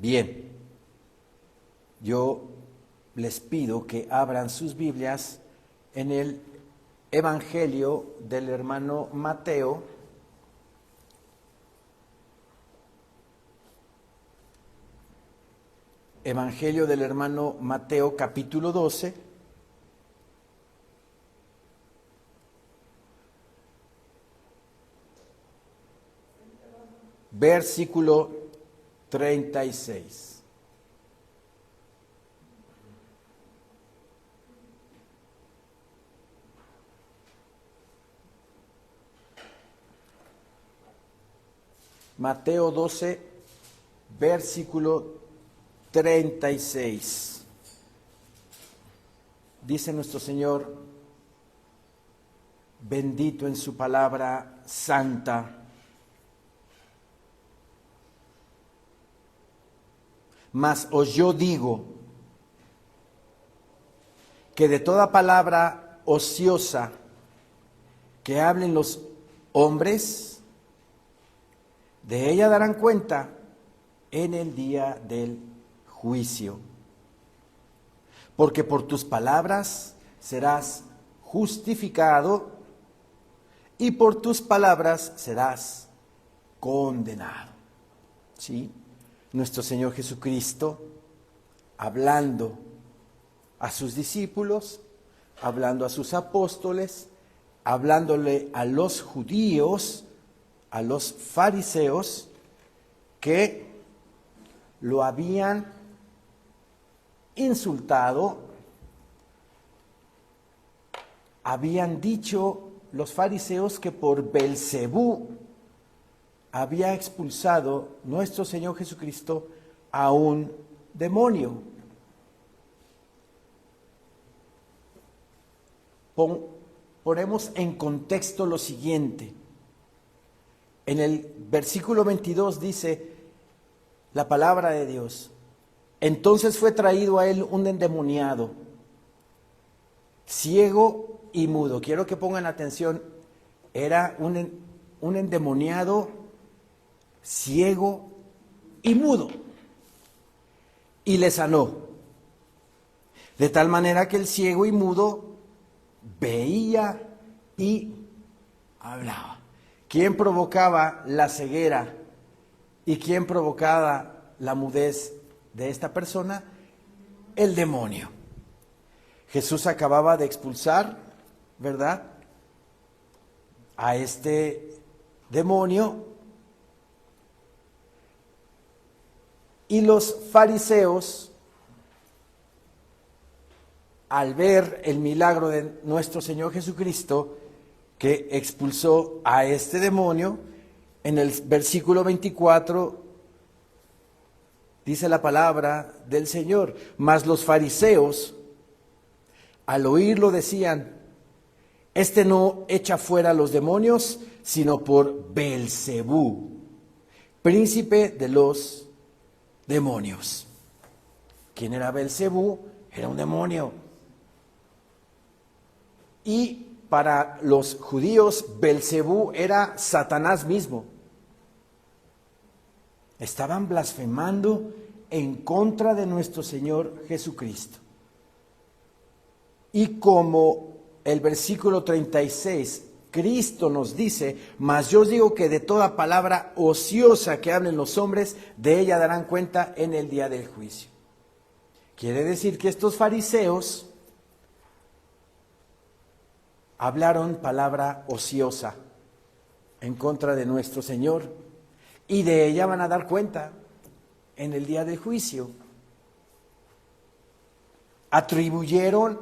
Bien, yo les pido que abran sus Biblias en el Evangelio del hermano Mateo, Evangelio del hermano Mateo, capítulo 12, versículo 36. Mateo 12, versículo 36. Dice nuestro Señor, bendito en su palabra santa. Mas os yo digo que de toda palabra ociosa que hablen los hombres, de ella darán cuenta en el día del juicio. Porque por tus palabras serás justificado y por tus palabras serás condenado. ¿Sí? Nuestro Señor Jesucristo, hablando a sus discípulos, hablando a sus apóstoles, hablándole a los judíos, a los fariseos, que lo habían insultado, habían dicho los fariseos que por Belcebú había expulsado nuestro Señor Jesucristo a un demonio. Ponemos en contexto lo siguiente. En el versículo 22 dice la palabra de Dios: entonces fue traído a él un endemoniado, ciego y mudo. Quiero que pongan atención, era un endemoniado, ciego y mudo, y le sanó. De tal manera que el ciego y mudo veía y hablaba. ¿Quién provocaba la ceguera y quién provocaba la mudez de esta persona? El demonio. Jesús acababa de expulsar, ¿verdad?, a este demonio, y los fariseos, al ver el milagro de nuestro Señor Jesucristo, que expulsó a este demonio, en el versículo 24 dice la palabra del Señor: mas los fariseos, al oírlo, decían: este no echa fuera los demonios, sino por Belcebú, príncipe de los demonios. ¿Quién era Belcebú? Era un demonio. Y para los judíos, Belcebú era Satanás mismo. Estaban blasfemando en contra de nuestro Señor Jesucristo. Y como el versículo 36, Cristo nos dice: mas yo os digo que de toda palabra ociosa que hablen los hombres, de ella darán cuenta en el día del juicio. Quiere decir que estos fariseos hablaron palabra ociosa en contra de nuestro Señor, y de ella van a dar cuenta en el día del juicio. Atribuyeron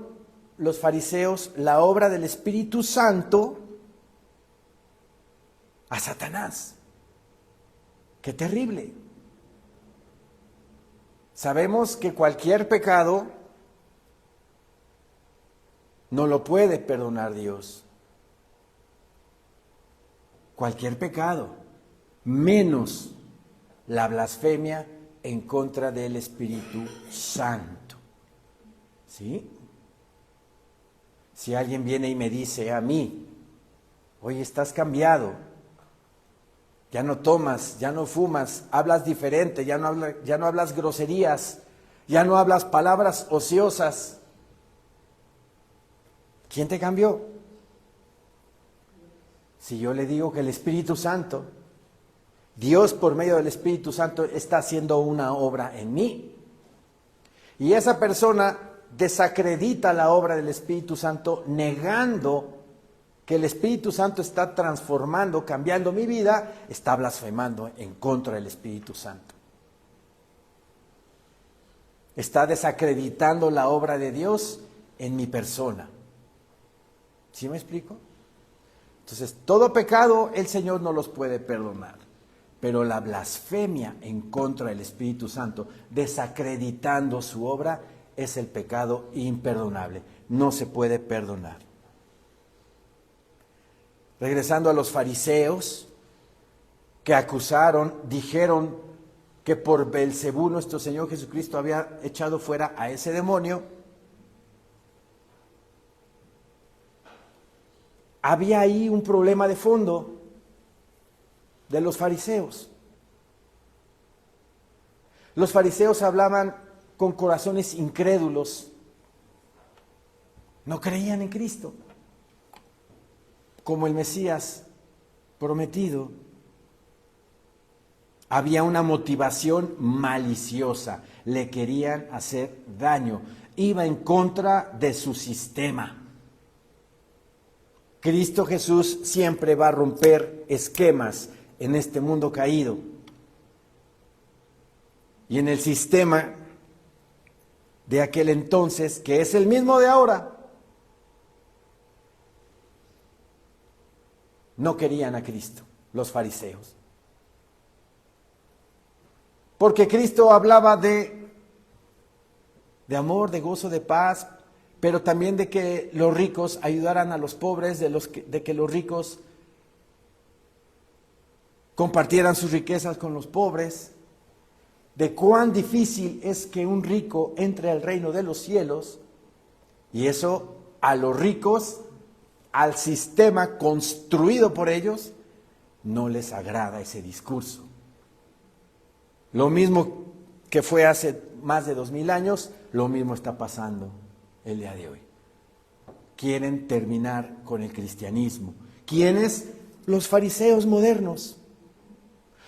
los fariseos la obra del Espíritu Santo a Satanás. ¡Qué terrible! Sabemos que cualquier pecado no lo puede perdonar Dios. Cualquier pecado, menos la blasfemia en contra del Espíritu Santo. ¿Sí? Si alguien viene y me dice a mí: oye, estás cambiado, ya no tomas, ya no fumas, hablas diferente, ya no hablas groserías, ya no hablas palabras ociosas. ¿Quién te cambió? Si yo le digo que el Espíritu Santo, Dios por medio del Espíritu Santo está haciendo una obra en mí, y esa persona desacredita la obra del Espíritu Santo negando que el Espíritu Santo está transformando, cambiando mi vida, está blasfemando en contra del Espíritu Santo. Está desacreditando la obra de Dios en mi persona. ¿Sí me explico? Entonces, todo pecado el Señor no los puede perdonar, pero la blasfemia en contra del Espíritu Santo, desacreditando su obra, es el pecado imperdonable. No se puede perdonar. Regresando a los fariseos, que acusaron, dijeron que por Beelzebú nuestro Señor Jesucristo había echado fuera a ese demonio. Había ahí un problema de fondo de los fariseos. Los fariseos hablaban con corazones incrédulos, no creían en Cristo como el Mesías prometido. Había una motivación maliciosa, le querían hacer daño, iba en contra de su sistema. Cristo Jesús siempre va a romper esquemas en este mundo caído. Y en el sistema de aquel entonces, que es el mismo de ahora, no querían a Cristo, los fariseos. Porque Cristo hablaba de amor, de gozo, de paz, pero también de que los ricos ayudaran a los pobres, de que los ricos compartieran sus riquezas con los pobres, de cuán difícil es que un rico entre al reino de los cielos, y eso a los ricos, al sistema construido por ellos, no les agrada ese discurso. Lo mismo que fue hace más de 2000 años, lo mismo está pasando el día de hoy. Quieren terminar con el cristianismo. ¿Quiénes? Los fariseos modernos,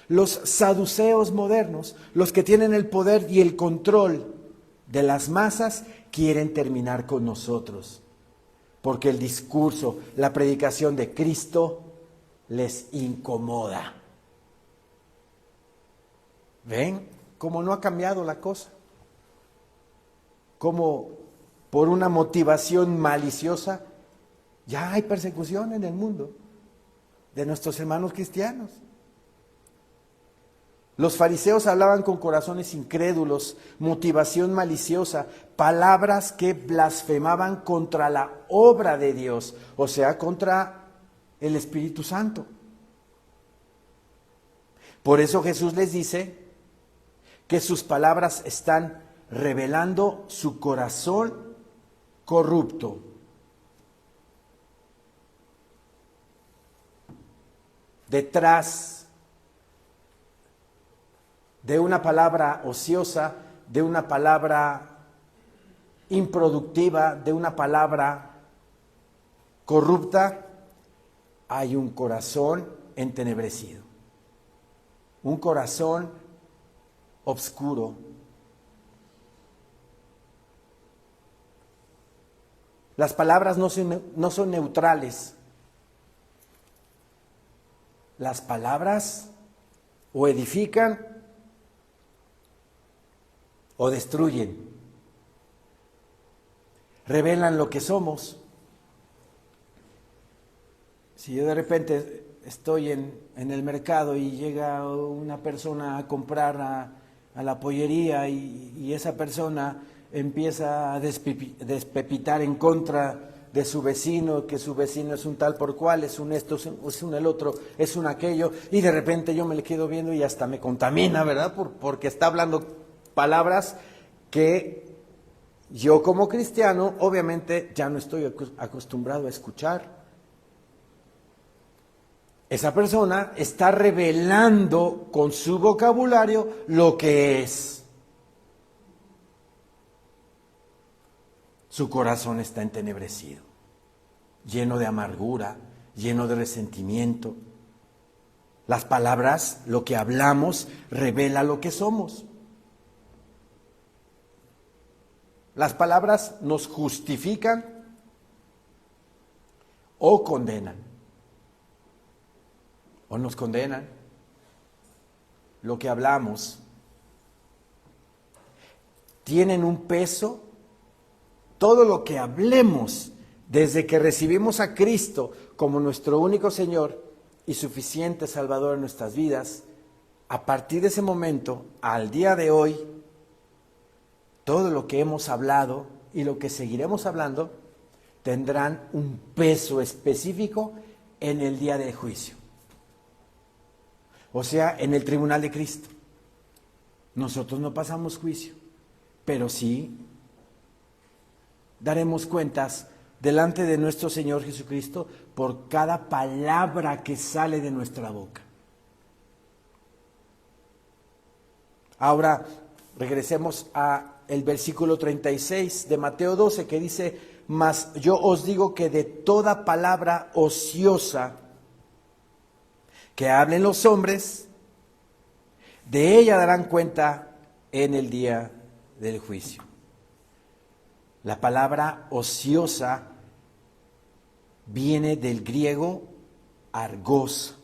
los saduceos modernos, los que tienen el poder y el control de las masas, quieren terminar con nosotros. Porque el discurso, la predicación de Cristo les incomoda. ¿Ven cómo no ha cambiado la cosa? Cómo por una motivación maliciosa ya hay persecución en el mundo de nuestros hermanos cristianos. Los fariseos hablaban con corazones incrédulos, motivación maliciosa, palabras que blasfemaban contra la obra de Dios, o sea, contra el Espíritu Santo. Por eso Jesús les dice que sus palabras están revelando su corazón corrupto. Detrás de una palabra ociosa, de una palabra improductiva, de una palabra corrupta, hay un corazón entenebrecido, un corazón obscuro. Las palabras no son neutrales. Las palabras o edifican o destruyen. Revelan lo que somos. Si yo de repente estoy en el mercado y llega una persona a comprar a la pollería y esa persona empieza a despepitar en contra de su vecino, que su vecino es un tal por cual, es un esto, es un el otro, es un aquello, y de repente yo me le quedo viendo y hasta me contamina, ¿verdad? Porque está hablando palabras que yo como cristiano obviamente ya no estoy acostumbrado a escuchar. esa persona está revelando con su vocabulario lo que es. Su corazón está entenebrecido, lleno de amargura, lleno de resentimiento. Las palabras, lo que hablamos, revela lo que somos. Las palabras nos justifican o condenan. O nos condenan. Lo que hablamos tienen un peso. Todo lo que hablemos desde que recibimos a Cristo como nuestro único Señor y suficiente Salvador en nuestras vidas, a partir de ese momento, al día de hoy, todo lo que hemos hablado y lo que seguiremos hablando tendrán un peso específico en el día del juicio. O sea, en el tribunal de Cristo. Nosotros no pasamos juicio, pero sí daremos cuentas delante de nuestro Señor Jesucristo por cada palabra que sale de nuestra boca. Ahora, regresemos a el versículo 36 de Mateo 12, que dice: mas yo os digo que de toda palabra ociosa que hablen los hombres, de ella darán cuenta en el día del juicio. La palabra ociosa viene del griego argos.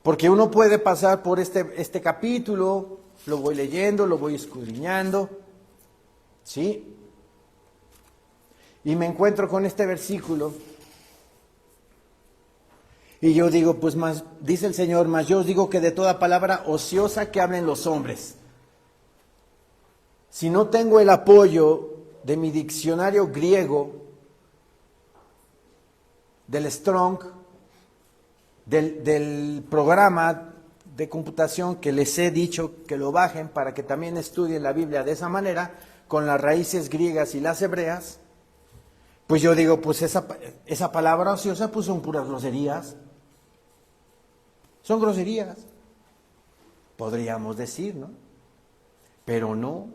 Porque uno puede pasar por este capítulo, lo voy leyendo, lo voy escudriñando, ¿sí? Y me encuentro con este versículo y yo digo, pues más, dice el Señor, mas yo os digo que de toda palabra ociosa que hablen los hombres. Si no tengo el apoyo de mi diccionario griego, del Strong, del programa de computación que les he dicho que lo bajen para que también estudien la Biblia de esa manera, con las raíces griegas y las hebreas, pues yo digo, pues esa palabra ociosa pues son puras groserías. Son groserías, podríamos decir, ¿no? Pero no.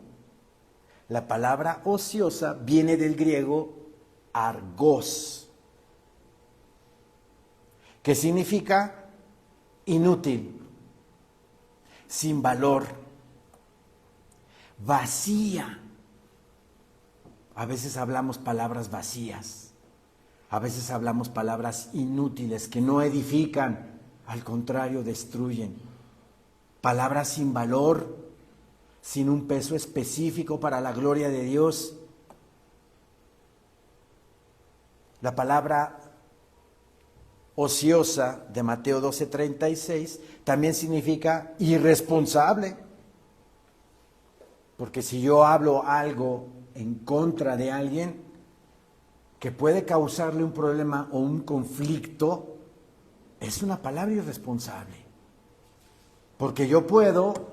La palabra ociosa viene del griego argos, que significa inútil, sin valor, vacía. A veces hablamos palabras vacías, a veces hablamos palabras inútiles que no edifican, al contrario, destruyen. Palabras sin valor, sin un peso específico para la gloria de Dios. La palabra ociosa de Mateo 12:36 también significa irresponsable. Porque si yo hablo algo en contra de alguien que puede causarle un problema o un conflicto, es una palabra irresponsable. Porque yo puedo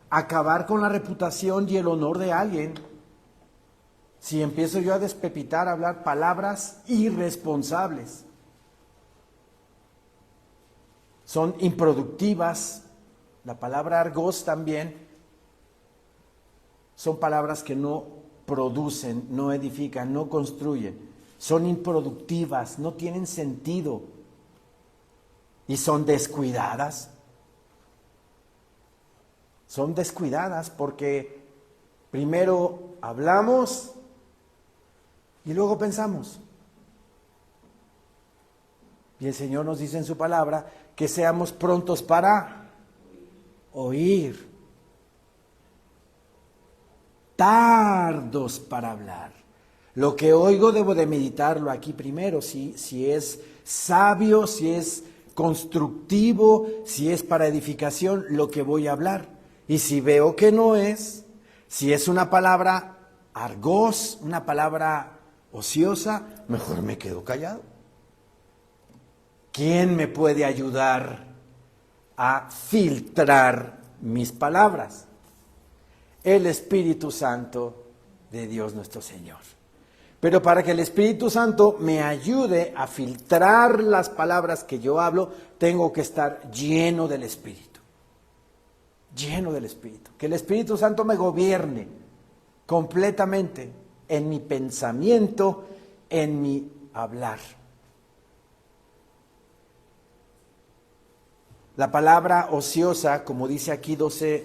acabar con la reputación y el honor de alguien si empiezo yo a despepitar, a hablar palabras irresponsables. Son improductivas. La palabra argos también son palabras que no producen, no edifican, no construyen. Son improductivas, no tienen sentido y son descuidadas. Son descuidadas porque primero hablamos y luego pensamos. Y el Señor nos dice en su palabra que seamos prontos para oír, tardos para hablar. Lo que oigo debo de meditarlo aquí primero, si es sabio, si es constructivo, si es para edificación, lo que voy a hablar. Y si veo que no es, si es una palabra argos, una palabra ociosa, mejor me quedo callado. ¿Quién me puede ayudar a filtrar mis palabras? El Espíritu Santo de Dios nuestro Señor. Pero para que el Espíritu Santo me ayude a filtrar las palabras que yo hablo, tengo que estar lleno del Espíritu. Lleno del Espíritu. Que el Espíritu Santo me gobierne completamente en mi pensamiento, en mi hablar. La palabra ociosa, como dice aquí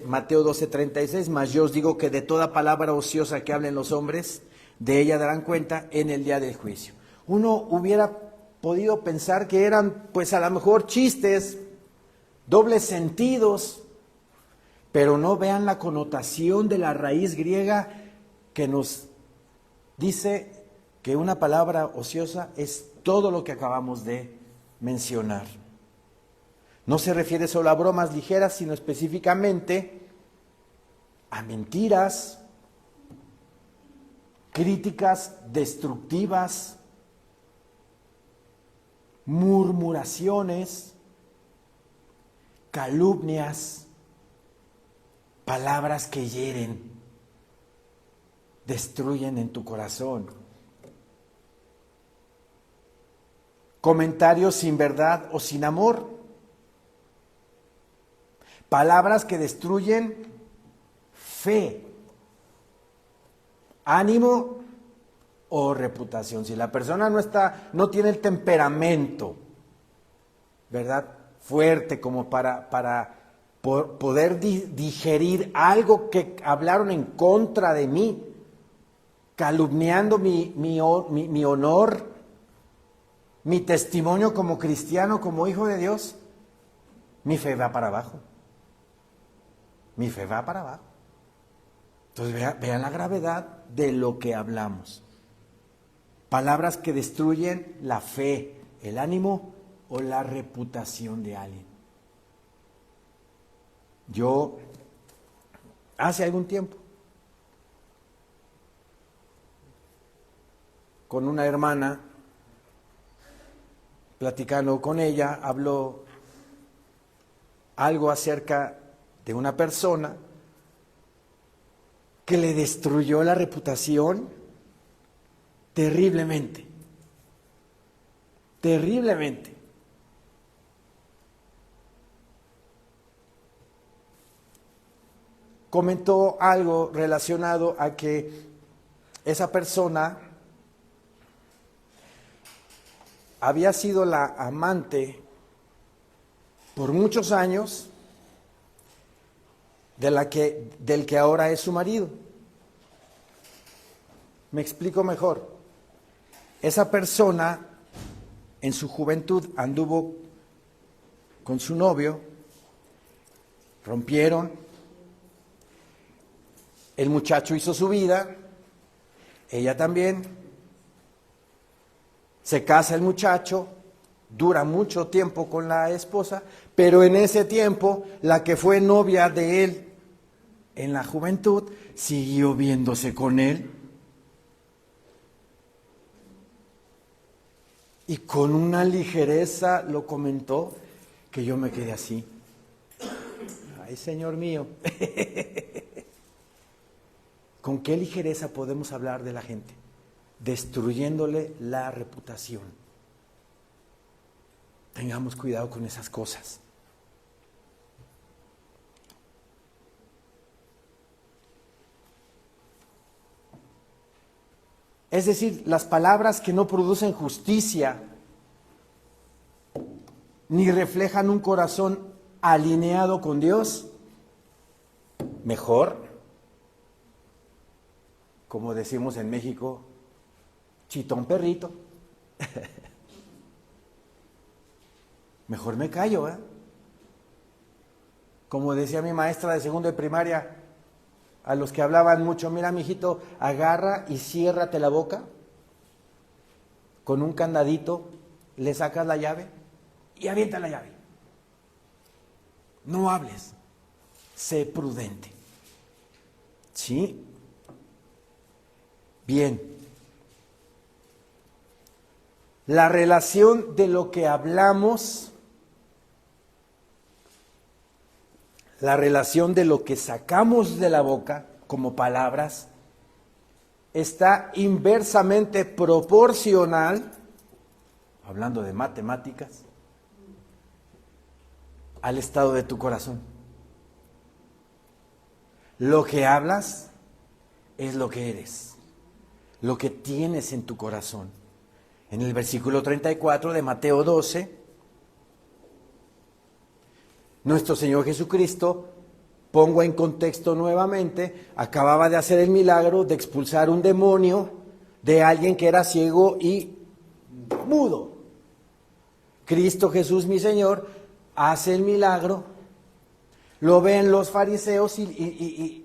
Mateo 12:36, mas yo os digo que de toda palabra ociosa que hablen los hombres, de ella darán cuenta en el día del juicio. Uno hubiera podido pensar que eran, pues a lo mejor chistes, dobles sentidos, pero no vean la connotación de la raíz griega que nos dice que una palabra ociosa es todo lo que acabamos de mencionar. No se refiere solo a bromas ligeras, sino específicamente a mentiras, críticas destructivas, murmuraciones, calumnias, palabras que hieren, destruyen en tu corazón. Comentarios sin verdad o sin amor. Palabras que destruyen fe, ánimo o reputación. Si la persona no tiene el temperamento, ¿verdad?, fuerte como para poder digerir algo que hablaron en contra de mí, calumniando mi honor, mi testimonio como cristiano, como hijo de Dios, mi fe va para abajo. Mi fe va para abajo. Entonces vean la gravedad de lo que hablamos. Palabras que destruyen la fe, el ánimo o la reputación de alguien. Yo, hace algún tiempo, con una hermana, platicando con ella, habló algo acerca de una persona que le destruyó la reputación terriblemente, terriblemente. Comentó algo relacionado a que esa persona había sido la amante por muchos años del que ahora es su marido. Me explico mejor. Esa persona en su juventud anduvo con su novio, rompieron, el muchacho hizo su vida, ella también, se casa el muchacho, dura mucho tiempo con la esposa, pero en ese tiempo la que fue novia de él en la juventud siguió viéndose con él y con una ligereza lo comentó que yo me quedé así. Ay, Señor mío, ¿con qué ligereza podemos hablar de la gente? Destruyéndole la reputación. Tengamos cuidado con esas cosas. Es decir, las palabras que no producen justicia ni reflejan un corazón alineado con Dios, mejor, como decimos en México, chitón perrito. Mejor me callo, ¿eh? Como decía mi maestra de segundo de primaria, a los que hablaban mucho, mira, mijito, agarra y ciérrate la boca con un candadito, le sacas la llave y avienta la llave. No hables, sé prudente. ¿Sí? Bien. La relación de lo que hablamos, la relación de lo que sacamos de la boca como palabras, está inversamente proporcional, hablando de matemáticas, al estado de tu corazón. Lo que hablas es lo que eres, lo que tienes en tu corazón. En el versículo 34 de Mateo 12, nuestro Señor Jesucristo, pongo en contexto nuevamente, acababa de hacer el milagro de expulsar un demonio de alguien que era ciego y mudo. Cristo Jesús, mi Señor, hace el milagro, lo ven los fariseos y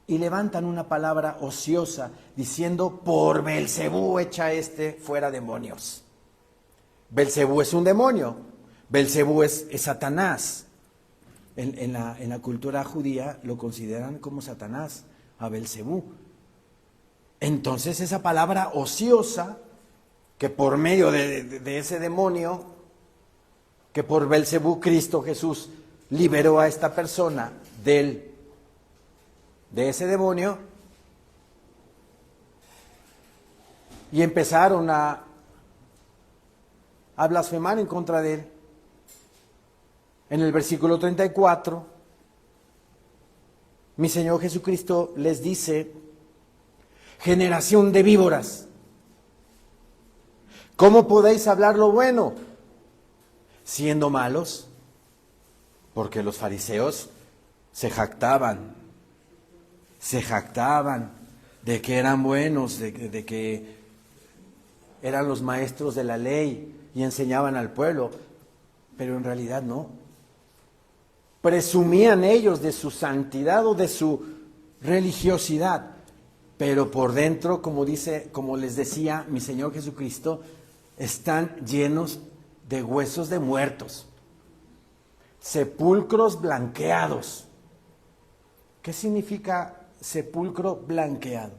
levantan una palabra ociosa diciendo: por Belcebú echa fuera demonios. Belcebú es un demonio, Belcebú es Satanás. En la cultura judía lo consideran como Satanás, a Belcebú. Entonces esa palabra ociosa, que por medio de ese demonio, que por Belcebú Cristo Jesús liberó a esta persona de ese demonio, y empezaron a blasfemar en contra de él. En el versículo 34, mi Señor Jesucristo les dice: generación de víboras, ¿cómo podéis hablar lo bueno siendo malos? Porque los fariseos se jactaban de que eran buenos, de que eran los maestros de la ley y enseñaban al pueblo, pero en realidad no. Presumían ellos de su santidad o de su religiosidad, pero por dentro, como les decía mi Señor Jesucristo, están llenos de huesos de muertos, sepulcros blanqueados. ¿Qué significa sepulcro blanqueado?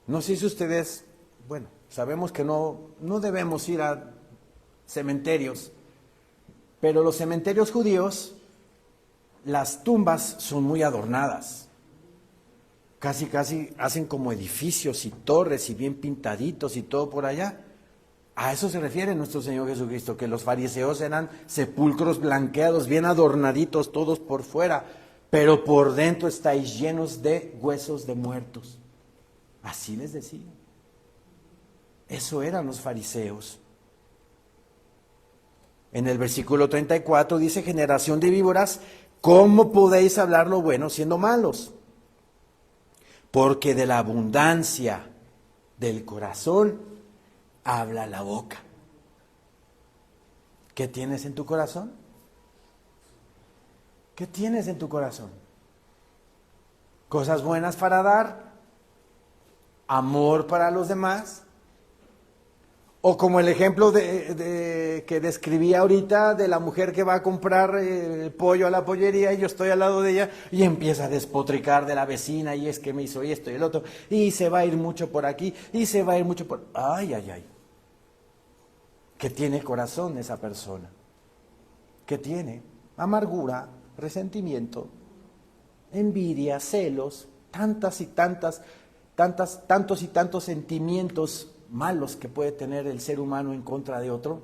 No sé si ustedes, bueno, sabemos que no debemos ir a cementerios, pero los cementerios judíos, las tumbas son muy adornadas. Casi hacen como edificios y torres y bien pintaditos y todo por allá. A eso se refiere nuestro Señor Jesucristo, que los fariseos eran sepulcros blanqueados, bien adornaditos todos por fuera, pero por dentro estáis llenos de huesos de muertos. Así les decía. Eso eran los fariseos. En el versículo 34 dice: generación de víboras, ¿cómo podéis hablar lo bueno siendo malos? Porque de la abundancia del corazón habla la boca. ¿Qué tienes en tu corazón? ¿Qué tienes en tu corazón? ¿Cosas buenas para dar? ¿Amor para los demás? O como el ejemplo que describí ahorita de la mujer que va a comprar el pollo a la pollería y yo estoy al lado de ella y empieza a despotricar de la vecina y es que me hizo esto y el otro y se va a ir mucho por aquí y se va a ir mucho por... ¡Ay! ¿Qué tiene corazón esa persona? ¿Qué tiene? Amargura, resentimiento, envidia, celos, tantos y tantos sentimientos malos que puede tener el ser humano en contra de otro,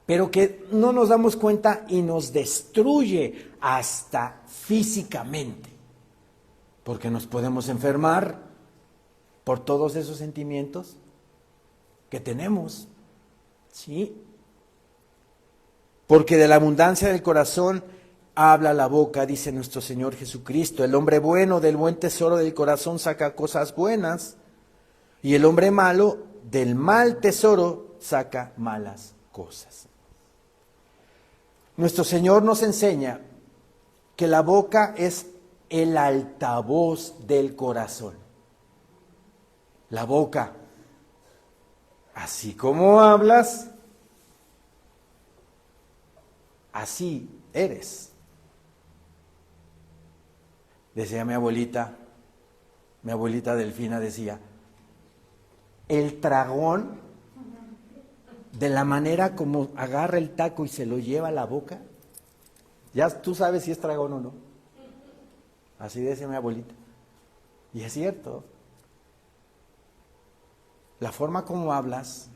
pero que no nos damos cuenta y nos destruye hasta físicamente, porque nos podemos enfermar por todos esos sentimientos que tenemos, ¿sí? Porque de la abundancia del corazón habla la boca, dice nuestro Señor Jesucristo. El hombre bueno del buen tesoro del corazón saca cosas buenas, y el hombre malo del mal tesoro saca malas cosas. Nuestro Señor nos enseña que la boca es el altavoz del corazón. La boca, así como hablas, así eres. Decía mi abuelita Delfina decía: el tragón, de la manera como agarra el taco y se lo lleva a la boca, ya tú sabes si es tragón o no. Así decía mi abuelita. Y es cierto. La forma como hablas,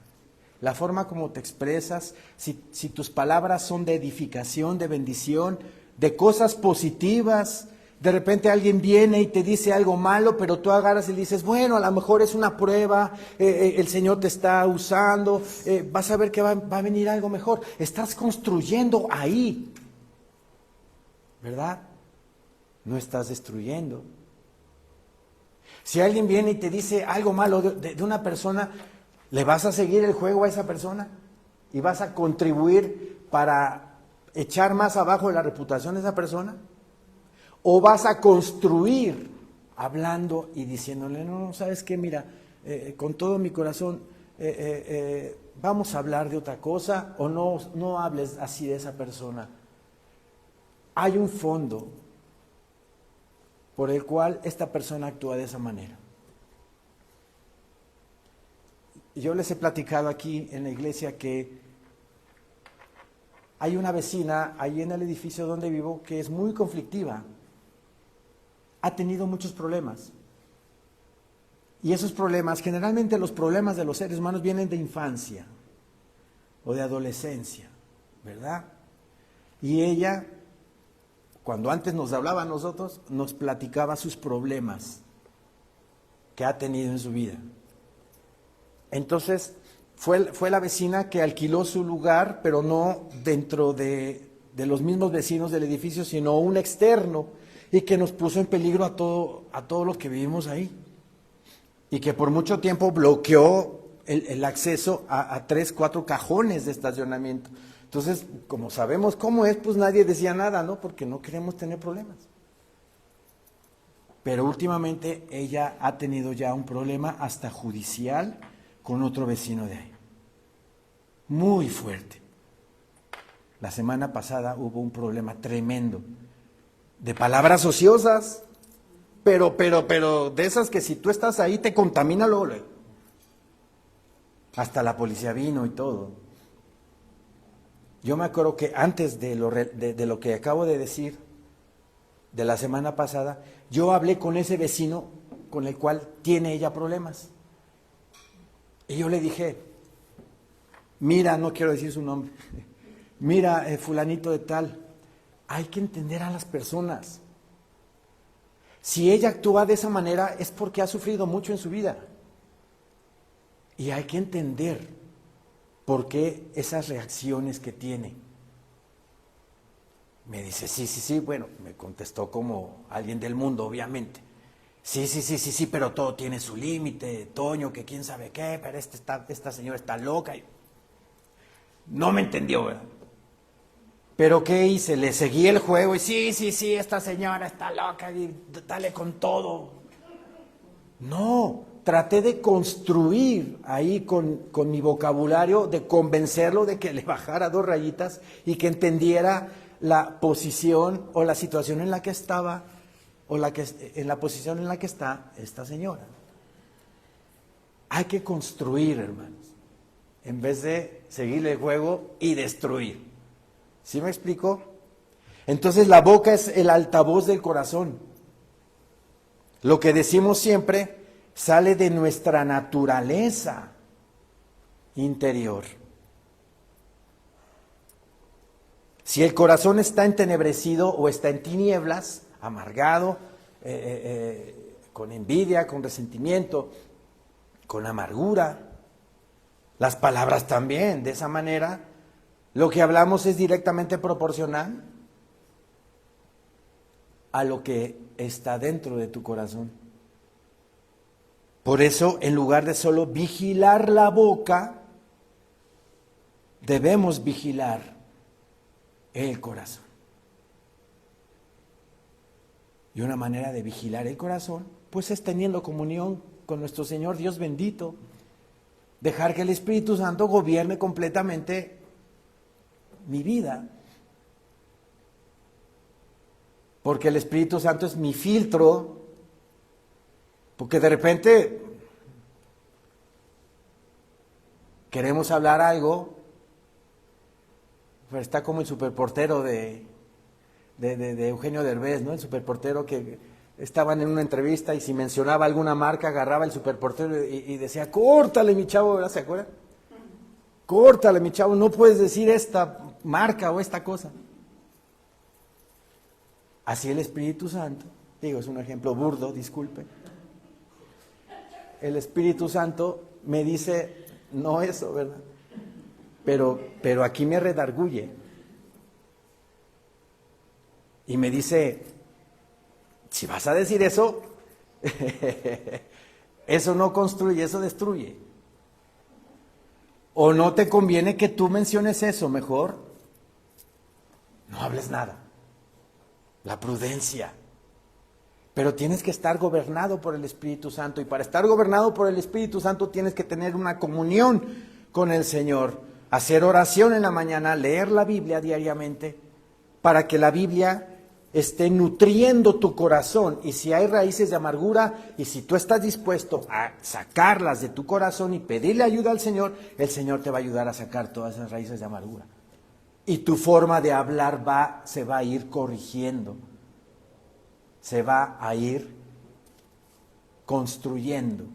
la forma como te expresas, si tus palabras son de edificación, de bendición, de cosas positivas, de repente alguien viene y te dice algo malo, pero tú agarras y dices, bueno, a lo mejor es una prueba, el Señor te está usando, vas a ver que va a venir algo mejor. Estás construyendo ahí, ¿verdad? No estás destruyendo. Si alguien viene y te dice algo malo de una persona, ¿le vas a seguir el juego a esa persona? ¿Y vas a contribuir para echar más abajo la reputación de esa persona? ¿O vas a construir hablando y diciéndole, no, ¿sabes qué? Mira, con todo mi corazón, vamos a hablar de otra cosa, o no hables así de esa persona? Hay un fondo por el cual esta persona actúa de esa manera. Yo les he platicado aquí en la iglesia que hay una vecina ahí en el edificio donde vivo que es muy conflictiva. Ha tenido muchos problemas. Y esos problemas, generalmente los problemas de los seres humanos vienen de infancia o de adolescencia, ¿verdad? Y ella, cuando antes nos hablaba a nosotros, nos platicaba sus problemas que ha tenido en su vida. Entonces, fue la vecina que alquiló su lugar, pero no dentro de los mismos vecinos del edificio, sino un externo, y que nos puso en peligro a todos los que vivimos ahí. Y que por mucho tiempo bloqueó el acceso a 3, 4 cajones de estacionamiento. Entonces, como sabemos cómo es, pues nadie decía nada, ¿no? Porque no queremos tener problemas. Pero últimamente ella ha tenido ya un problema hasta judicial con otro vecino de ahí. Muy fuerte. La semana pasada hubo un problema tremendo de palabras ociosas, pero de esas que si tú estás ahí te contamina luego. Hasta la policía vino y todo. Yo me acuerdo que antes de lo que acabo de decir, de la semana pasada, yo hablé con ese vecino con el cual tiene ella problemas. Y yo le dije, mira, no quiero decir su nombre, mira, fulanito de tal, hay que entender a las personas. Si ella actúa de esa manera es porque ha sufrido mucho en su vida. Y hay que entender por qué esas reacciones que tiene. Me dice, sí, bueno, me contestó como alguien del mundo, obviamente. Sí, pero todo tiene su límite, Toño, que quién sabe qué, pero esta señora está loca. No me entendió, ¿verdad? Pero ¿qué hice? Le seguí el juego y sí, esta señora está loca y dale con todo. No, traté de construir ahí con mi vocabulario, de convencerlo de que le bajara 2 rayitas y que entendiera la posición o la situación en la que estaba, o en la posición en la que está esta señora. Hay que construir, hermanos, en vez de seguirle el juego y destruir. ¿Sí me explico? Entonces la boca es el altavoz del corazón. Lo que decimos siempre sale de nuestra naturaleza interior. Si el corazón está entenebrecido o está en tinieblas, amargado, con envidia, con resentimiento, con amargura, las palabras también, de esa manera, lo que hablamos es directamente proporcional a lo que está dentro de tu corazón. Por eso, en lugar de solo vigilar la boca, debemos vigilar el corazón. Y una manera de vigilar el corazón, pues es teniendo comunión con nuestro Señor Dios bendito. Dejar que el Espíritu Santo gobierne completamente mi vida. Porque el Espíritu Santo es mi filtro. Porque de repente queremos hablar algo, pero está como el superportero de Eugenio Derbez, ¿no? El superportero que estaban en una entrevista y si mencionaba alguna marca, agarraba el superportero y decía, córtale mi chavo, ¿verdad? ¿Se acuerdan? Córtale mi chavo, no puedes decir esta marca o esta cosa. Así el Espíritu Santo, digo, es un ejemplo burdo, disculpe. El Espíritu Santo me dice, no eso, ¿verdad? Pero aquí me redarguye. Y me dice, si vas a decir eso, eso no construye, eso destruye. O no te conviene que tú menciones eso, mejor no hables nada. La prudencia. Pero tienes que estar gobernado por el Espíritu Santo. Y para estar gobernado por el Espíritu Santo tienes que tener una comunión con el Señor. Hacer oración en la mañana, leer la Biblia diariamente, para que la Biblia esté nutriendo tu corazón. Y si hay raíces de amargura, y si tú estás dispuesto a sacarlas de tu corazón y pedirle ayuda al Señor, el Señor te va a ayudar a sacar todas esas raíces de amargura. Y tu forma de hablar se va a ir corrigiendo. Se va a ir construyendo.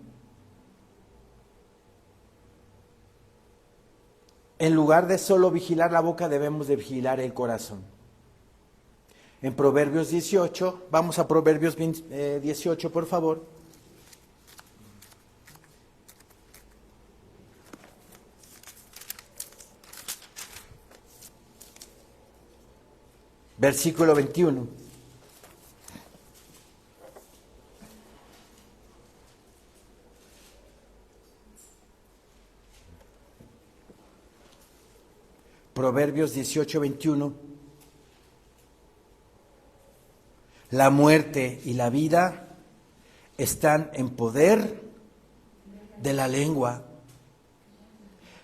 En lugar de solo vigilar la boca, debemos de vigilar el corazón. En Proverbios 18, vamos a Proverbios 18, por favor. Versículo 21. Proverbios 18, 21. La muerte y la vida están en poder de la lengua,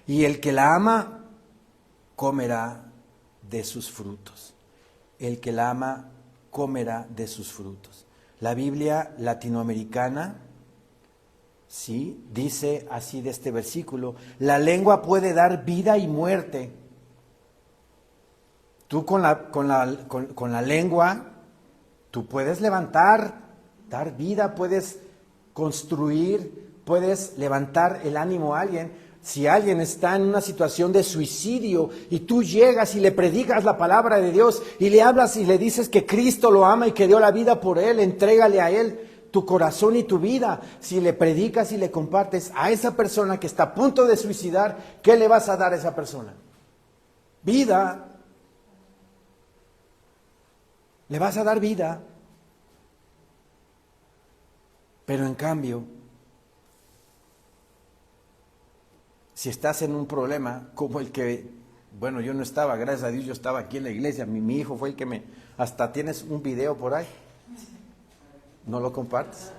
y el que la ama comerá de sus frutos. El que la ama comerá de sus frutos. La Biblia latinoamericana, sí, dice así de este versículo: la lengua puede dar vida y muerte. Tú con la lengua, tú puedes levantar, dar vida, puedes construir, puedes levantar el ánimo a alguien. Si alguien está en una situación de suicidio y tú llegas y le predicas la palabra de Dios y le hablas y le dices que Cristo lo ama y que dio la vida por él, entrégale a él tu corazón y tu vida. Si le predicas y le compartes a esa persona que está a punto de suicidar, ¿qué le vas a dar a esa persona? Vida. Le vas a dar vida. Pero en cambio, si estás en un problema como el que, bueno, yo no estaba, gracias a Dios, yo estaba aquí en la iglesia, mi hijo fue el que hasta tienes un video por ahí, ¿no lo compartes?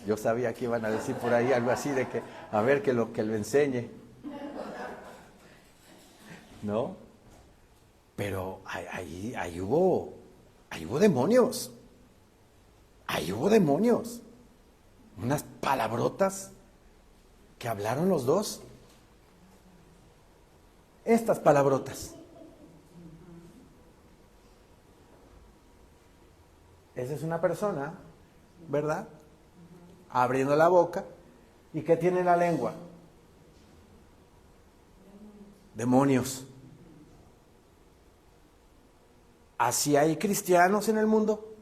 Yo sabía que iban a decir por ahí algo así de que, a ver, que lo enseñe, ¿no? Pero ahí hubo demonios, unas palabrotas que hablaron los dos. Estas palabrotas. Esa es una persona, ¿verdad? Abriendo la boca. ¿Y qué tiene en la lengua? Demonios. ¿Así hay cristianos en el mundo?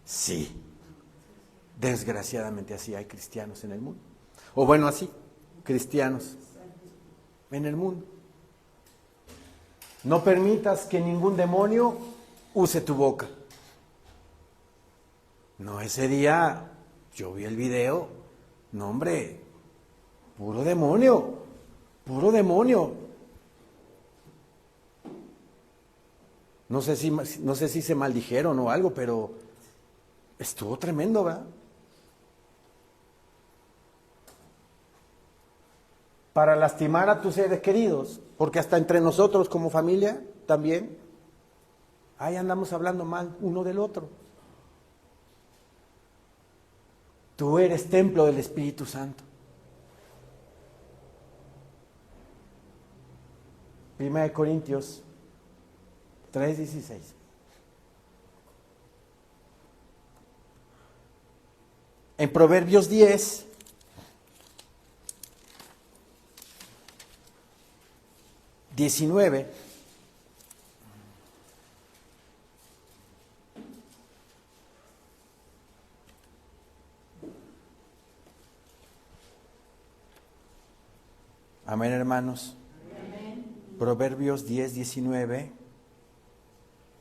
Sí. Desgraciadamente así hay cristianos en el mundo. O bueno, así, cristianos en el mundo. No permitas que ningún demonio use tu boca. No, ese día yo vi el video, no hombre, puro demonio. No sé si se maldijeron o algo, pero estuvo tremendo, ¿verdad? Para lastimar a tus seres queridos, porque hasta entre nosotros como familia también, ahí andamos hablando mal uno del otro. Tú eres templo del Espíritu Santo. 1 Corintios 3:16. En Proverbios 10, ...19... Amén, hermanos. Amén. Proverbios 10, 19.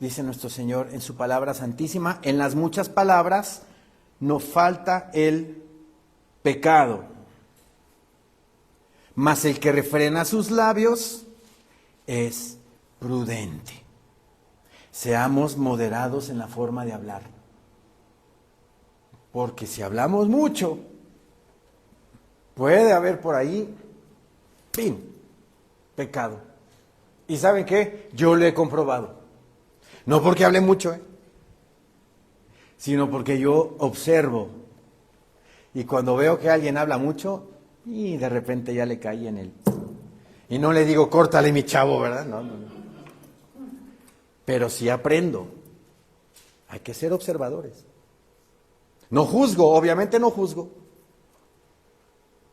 Dice nuestro Señor en su palabra santísima: en las muchas palabras no falta el pecado, mas el que refrena sus labios es prudente. Seamos moderados en la forma de hablar, porque si hablamos mucho, puede haber por ahí ¡pim! Pecado. ¿Y saben qué? Yo lo he comprobado. No porque hable mucho, sino porque yo observo. Y cuando veo que alguien habla mucho, y de repente ya le caí en él. Y no le digo, córtale mi chavo, ¿verdad? No. Pero sí aprendo. Hay que ser observadores. No juzgo, obviamente no juzgo.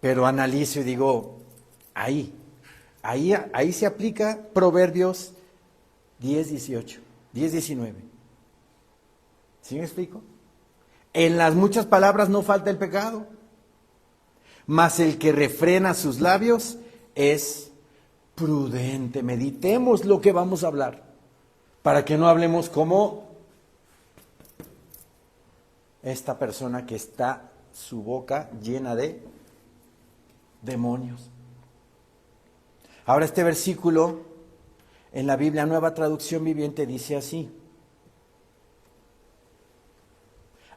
Pero analizo y digo, ahí se aplica Proverbios 10, 18, 10, 19. ¿Sí me explico? En las muchas palabras no falta el pecado, mas el que refrena sus labios es prudente. Meditemos lo que vamos a hablar, para que no hablemos como esta persona que está su boca llena de demonios. Ahora este versículo en la Biblia Nueva Traducción Viviente dice así: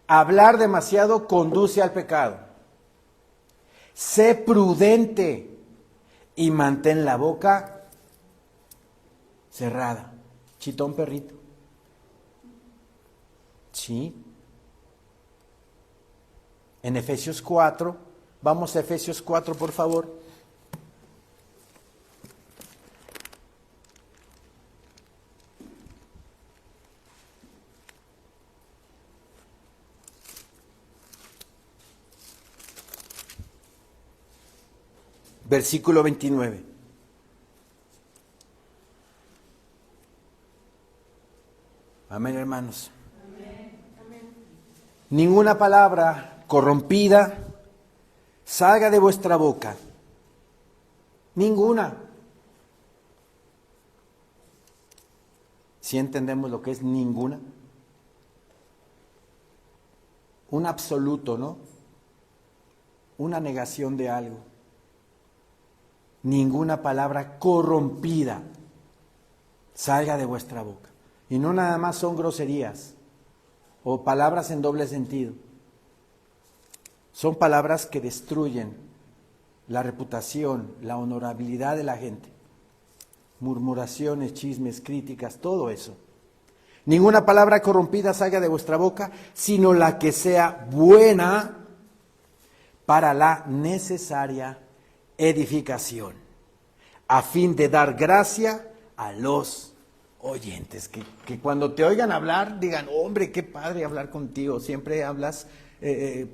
hablar demasiado conduce al pecado. Sé prudente y mantén la boca cerrada. Chitón perrito. Sí. En Efesios 4, vamos a Efesios 4, por favor. Versículo 29. Amén, hermanos. Amén. Ninguna palabra corrompida salga de vuestra boca. Ninguna. ¿Sí entendemos lo que es ninguna? Un absoluto, ¿no? Una negación de algo. Ninguna palabra corrompida salga de vuestra boca. Y no nada más son groserías o palabras en doble sentido. Son palabras que destruyen la reputación, la honorabilidad de la gente. Murmuraciones, chismes, críticas, todo eso. Ninguna palabra corrompida salga de vuestra boca, sino la que sea buena para la necesaria edificación, a fin de dar gracia a los oyentes. Que cuando te oigan hablar, digan, hombre, qué padre hablar contigo, siempre hablas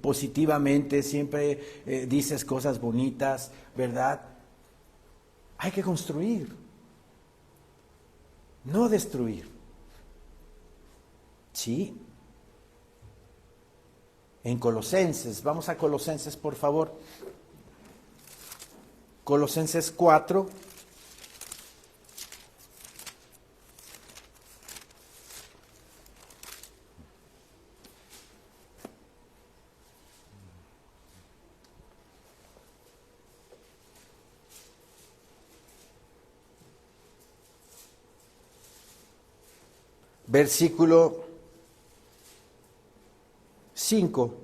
positivamente, siempre dices cosas bonitas, ¿verdad? Hay que construir, no destruir. ¿Sí? En Colosenses, vamos a Colosenses, por favor. Colosenses 4. Versículo 5.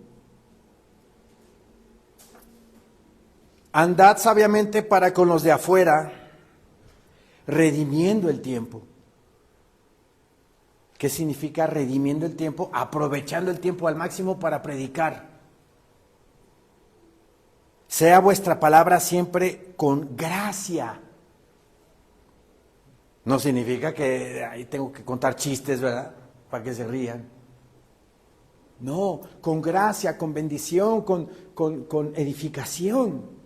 Andad sabiamente para con los de afuera, redimiendo el tiempo. ¿Qué significa redimiendo el tiempo? Aprovechando el tiempo al máximo para predicar. Sea vuestra palabra siempre con gracia. No significa que ahí tengo que contar chistes, ¿verdad? Para que se rían. No, con gracia, con bendición, con edificación.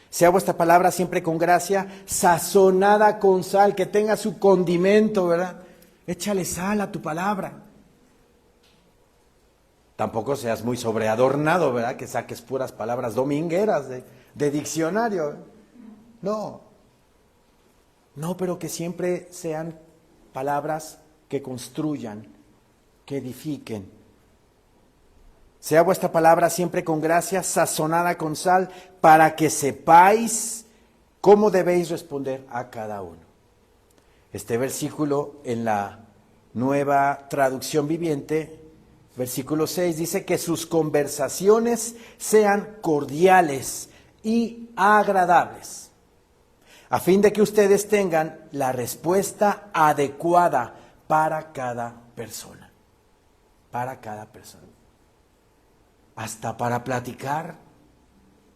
Sea vuestra palabra siempre con gracia, sazonada con sal, que tenga su condimento, ¿verdad? Échale sal a tu palabra. Tampoco seas muy sobreadornado, ¿verdad? Que saques puras palabras domingueras de diccionario. No, pero que siempre sean palabras que construyan, que edifiquen. Sea vuestra palabra siempre con gracia, sazonada con sal, para que sepáis cómo debéis responder a cada uno. Este versículo en la Nueva Traducción Viviente, versículo 6, dice que sus conversaciones sean cordiales y agradables, a fin de que ustedes tengan la respuesta adecuada para cada persona. Para cada persona. Hasta para platicar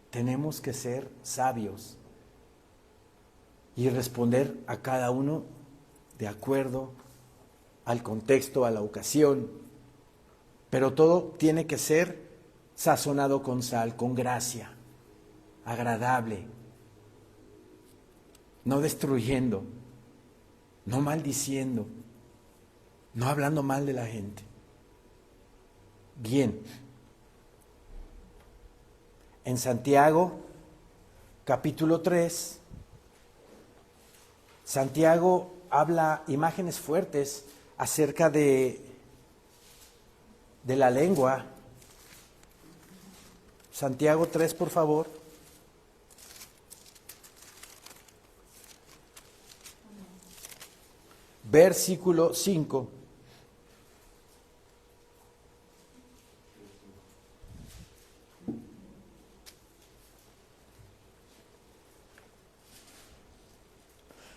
tenemos que ser sabios y responder a cada uno de acuerdo al contexto, a la ocasión. Pero todo tiene que ser sazonado con sal, con gracia, agradable, no destruyendo, no maldiciendo, no hablando mal de la gente. Bien. En Santiago, capítulo 3, Santiago habla imágenes fuertes acerca de la lengua. Santiago 3, por favor. Versículo 5.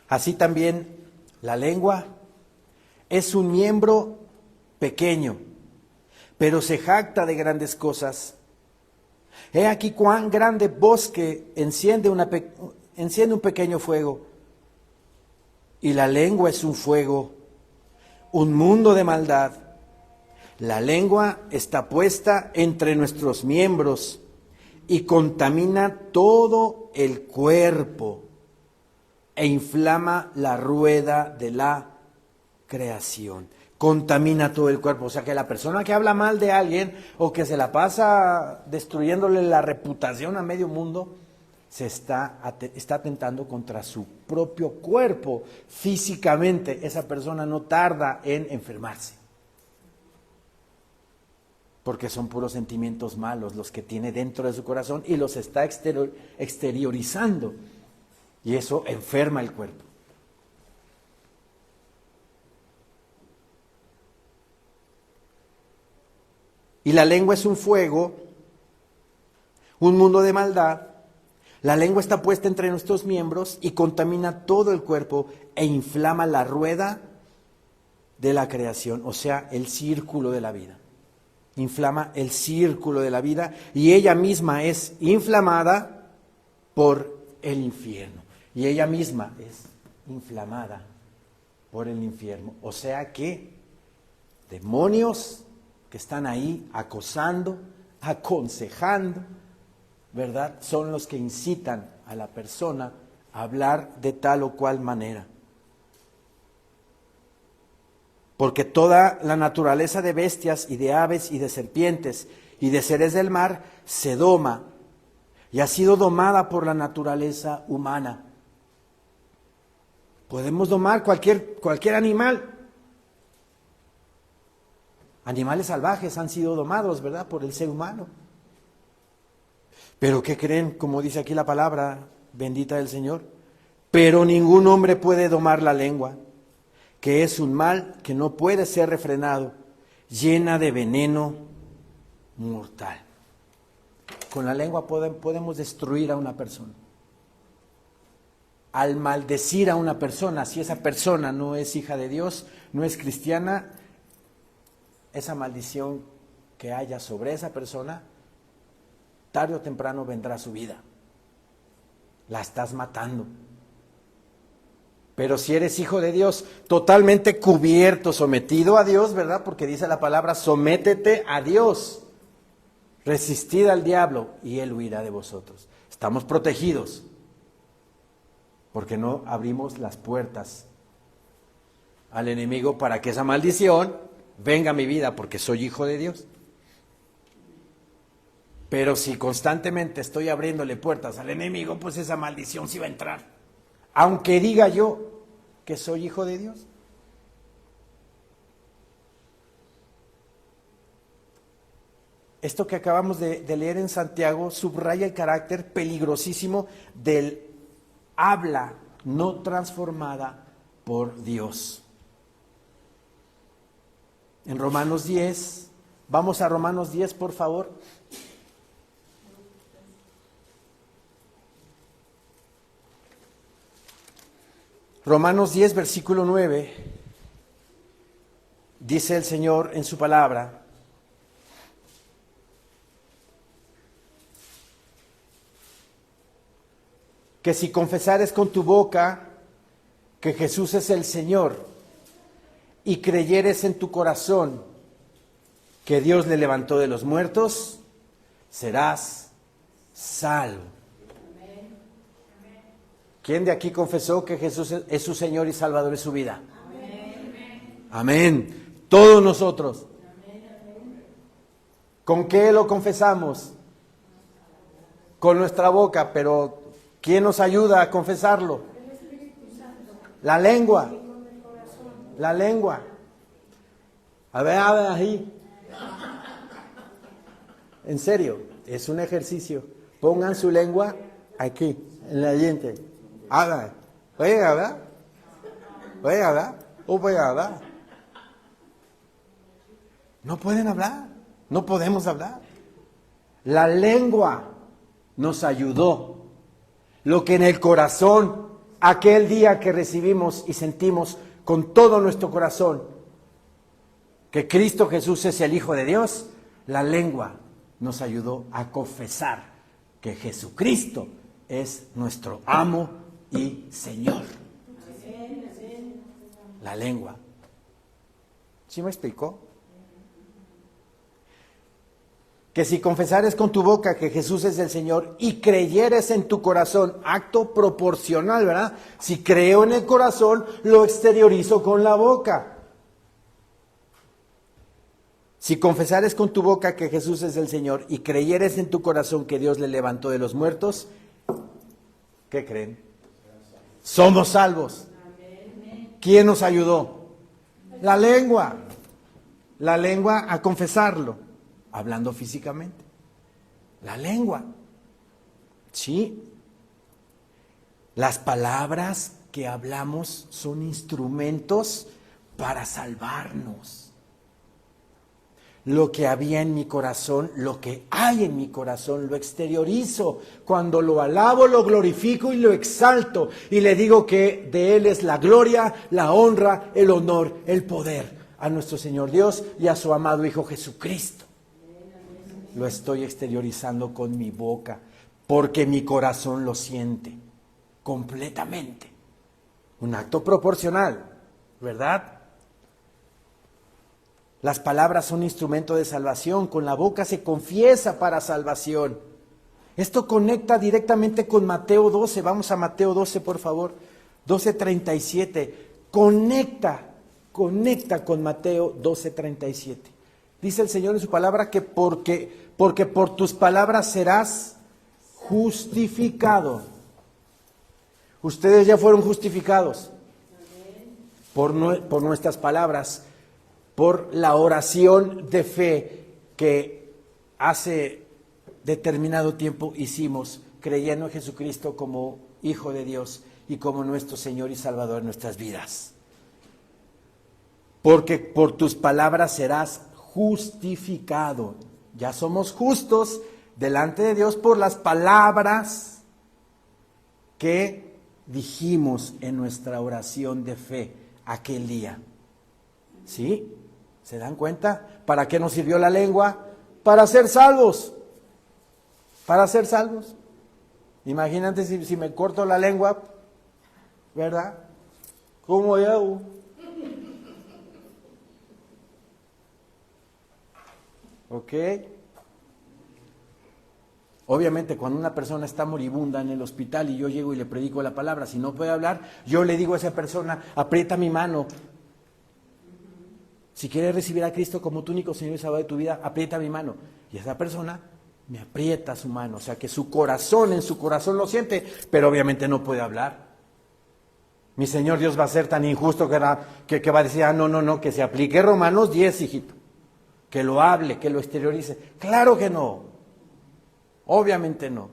Así también la lengua es un miembro pequeño, pero se jacta de grandes cosas. He aquí cuán grande bosque enciende un pequeño fuego. Y la lengua es un fuego, un mundo de maldad. La lengua está puesta entre nuestros miembros y contamina todo el cuerpo e inflama la rueda de la creación. Contamina todo el cuerpo. O sea que la persona que habla mal de alguien o que se la pasa destruyéndole la reputación a medio mundo, está atentando contra su propio cuerpo. Físicamente esa persona no tarda en enfermarse. Porque son puros sentimientos malos los que tiene dentro de su corazón y los está exteriorizando. Y eso enferma el cuerpo. Y la lengua es un fuego, un mundo de maldad. La lengua está puesta entre nuestros miembros y contamina todo el cuerpo e inflama la rueda de la creación, o sea, el círculo de la vida. Inflama el círculo de la vida y ella misma es inflamada por el infierno. Y ella misma es inflamada por el infierno. O sea que demonios que están ahí acosando, aconsejando, ¿verdad? Son los que incitan a la persona a hablar de tal o cual manera. Porque toda la naturaleza de bestias y de aves y de serpientes y de seres del mar se doma y ha sido domada por la naturaleza humana. Podemos domar cualquier animal. Animales salvajes han sido domados, ¿verdad?, por el ser humano. Pero ¿qué creen? Como dice aquí la palabra bendita del Señor. Pero ningún hombre puede domar la lengua, que es un mal que no puede ser refrenado, llena de veneno mortal. Con la lengua podemos destruir a una persona. Al maldecir a una persona, si esa persona no es hija de Dios, no es cristiana, esa maldición que haya sobre esa persona, tarde o temprano vendrá a su vida. La estás matando. Pero si eres hijo de Dios, totalmente cubierto, sometido a Dios, ¿verdad? Porque dice la palabra, sométete a Dios. Resistid al diablo y él huirá de vosotros. Estamos protegidos porque no abrimos las puertas al enemigo para que esa maldición venga a mi vida porque soy hijo de Dios. Pero si constantemente estoy abriéndole puertas al enemigo, pues esa maldición sí va a entrar. Aunque diga yo que soy hijo de Dios. Esto que acabamos de leer en Santiago subraya el carácter peligrosísimo del habla no transformada por Dios. En Romanos 10, vamos a Romanos 10, por favor. Romanos 10, versículo 9, dice el Señor en su palabra: que si confesares con tu boca que Jesús es el Señor y creyeres en tu corazón que Dios le levantó de los muertos, serás salvo. ¿Quién de aquí confesó que Jesús es su Señor y Salvador de su vida? Amén. Amén. Todos nosotros. ¿Con qué lo confesamos? Con nuestra boca, pero ¿quién nos ayuda a confesarlo? La lengua. La lengua. A ver ahí. En serio, es un ejercicio. Pongan su lengua aquí, en la diente. Hagan. Oiga, ¿verdad? Oiga, ¿verdad? Oiga, ¿verdad? No pueden hablar. No podemos hablar. La lengua nos ayudó. Lo que en el corazón, aquel día que recibimos y sentimos con todo nuestro corazón que Cristo Jesús es el Hijo de Dios, la lengua nos ayudó a confesar que Jesucristo es nuestro amo y Señor. La lengua. ¿Sí me explicó? Que si confesares con tu boca que Jesús es el Señor y creyeres en tu corazón, acto proporcional, ¿verdad? Si creo en el corazón, lo exteriorizo con la boca. Si confesares con tu boca que Jesús es el Señor y creyeres en tu corazón que Dios le levantó de los muertos, ¿qué creen? Somos salvos. ¿Quién nos ayudó? La lengua. La lengua a confesarlo. Hablando físicamente. La lengua. Sí. Las palabras que hablamos son instrumentos para salvarnos. Lo que había en mi corazón, lo que hay en mi corazón, lo exteriorizo. Cuando lo alabo, lo glorifico y lo exalto. Y le digo que de Él es la gloria, la honra, el honor, el poder. A nuestro Señor Dios y a su amado Hijo Jesucristo. Lo estoy exteriorizando con mi boca, porque mi corazón lo siente completamente. Un acto proporcional, ¿verdad? Las palabras son instrumento de salvación, con la boca se confiesa para salvación. Esto conecta directamente con Mateo 12, vamos a Mateo 12 por favor, 12:37, conecta con Mateo 12:37. Dice el Señor en su palabra que porque por tus palabras serás justificado. Ustedes ya fueron justificados por nuestras palabras, por la oración de fe que hace determinado tiempo hicimos, creyendo en Jesucristo como Hijo de Dios y como nuestro Señor y Salvador en nuestras vidas. Porque por tus palabras serás justificado. Ya somos justos delante de Dios por las palabras que dijimos en nuestra oración de fe aquel día. ¿Sí? ¿Se dan cuenta? ¿Para qué nos sirvió la lengua? Para ser salvos. Para ser salvos. Imagínate si me corto la lengua, ¿verdad? ¿Cómo hago? ¿Ok? Obviamente cuando una persona está moribunda en el hospital y yo llego y le predico la palabra, si no puede hablar, yo le digo a esa persona, aprieta mi mano. Si quieres recibir a Cristo como tu único Señor y Salvador de tu vida, aprieta mi mano. Y esa persona me aprieta su mano, o sea que su corazón, en su corazón lo siente, pero obviamente no puede hablar. Mi Señor Dios va a ser tan injusto que va a decir, no, que se aplique Romanos 10, hijito. Que lo hable, que lo exteriorice. Claro que no. Obviamente no.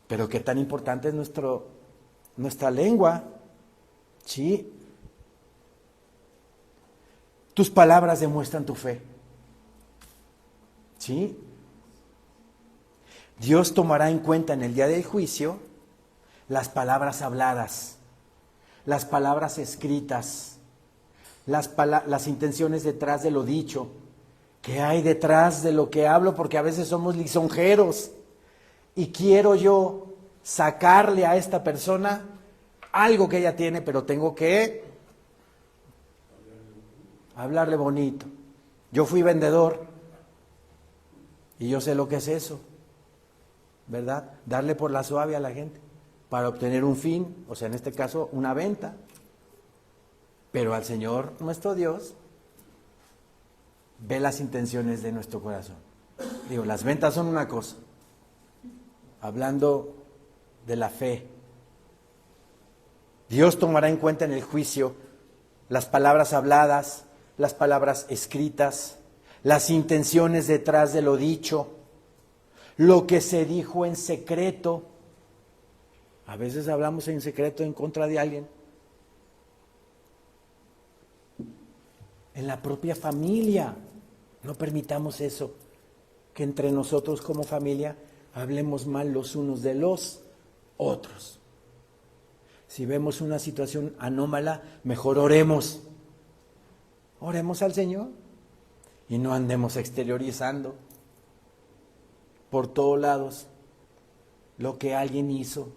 Pero qué tan importante es nuestra lengua. Sí. Tus palabras demuestran tu fe. ¿Sí? Dios tomará en cuenta en el día del juicio las palabras habladas, las palabras escritas, las intenciones detrás de lo dicho. ¿Qué hay detrás de lo que hablo? Porque a veces somos lisonjeros y quiero yo sacarle a esta persona algo que ella tiene, pero tengo que hablarle bonito. Yo fui vendedor y yo sé lo que es eso, ¿verdad? Darle por la suave a la gente para obtener un fin, o sea, en este caso, una venta. Pero al Señor, nuestro Dios, ve las intenciones de nuestro corazón. Digo, las ventas son una cosa, hablando de la fe. Dios tomará en cuenta en el juicio las palabras habladas, las palabras escritas, las intenciones detrás de lo dicho, lo que se dijo en secreto. A veces hablamos en secreto en contra de alguien. En la propia familia, no permitamos eso, que entre nosotros como familia hablemos mal los unos de los otros. Si vemos una situación anómala, mejor oremos. Oremos al Señor y no andemos exteriorizando por todos lados lo que alguien hizo